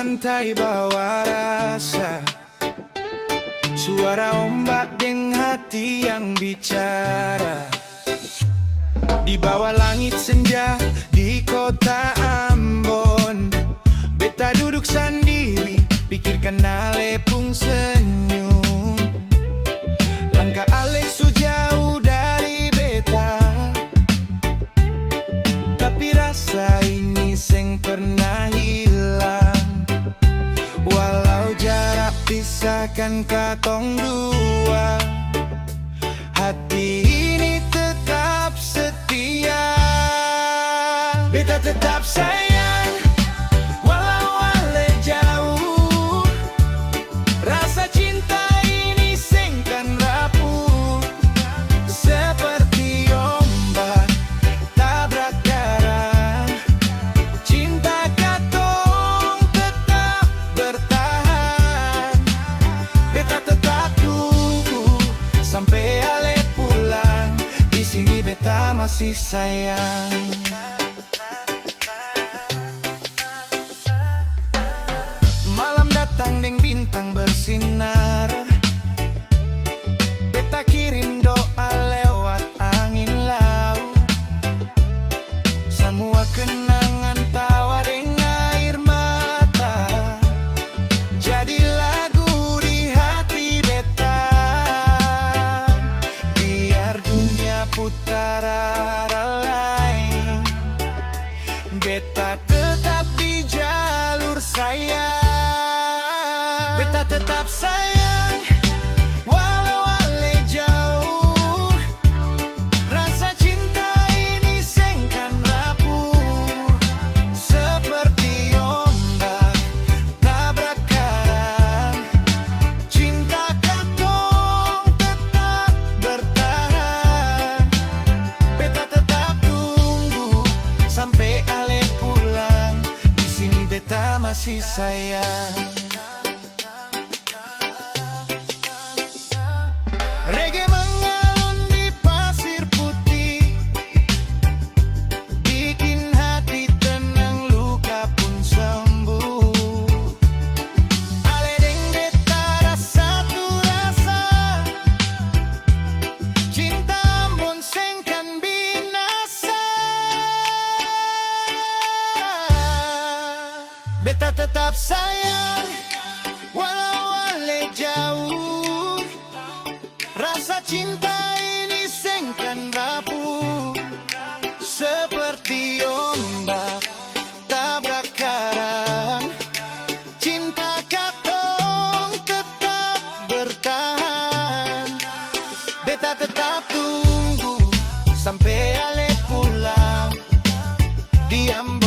pantai bawa rasa, suara ombak dan hati yang bicara. Di bawah langit senja di kota Ambon, beta duduk sendiri, pikirkan ale pun senyum. Langkah ale sejauh dari beta, tapi rasa ini seng pernah hilang. Walau jarak pisahkan katong dua, hati ini tetap setia. Beta tetap sayang, walau ale jauh. Rasa cinta ini seng kan rapuh, seperti ombak tabrak karang. Cinta katong tetap bertahan. Beta tetap tunggu sampai ale pulang. Di sini beta masih sayang. Malam datang deng bintang bersinar, beta kirim doa lewat angin laut. Semua kenangan tawa deng air mata, jadi lagu di hati beta. Biar dunia putar arah lain, beta tetap di jalur sayang. Beta tetap sayang, walau ale jauh. Rasa cinta ini seng kan rapuh, seperti ombak tabrak karang. Cinta katong tetap bertahan. Beta tetap tunggu sampai ale pulang. Di sini beta masih sayang. Reggae mengalun di pasir putih, bikin hati tenang, luka pun sembuh. Ale deng beta rasa tu rasa, cinta Ambon seng kan binasa. Beta tetap sayang, walau ale jauh. Rasa cinta ini seng kan rapuh, seperti ombak tabrak karang. Cinta katong tetap bertahan. Beta tetap tunggu sampai ale pulang di Ambon.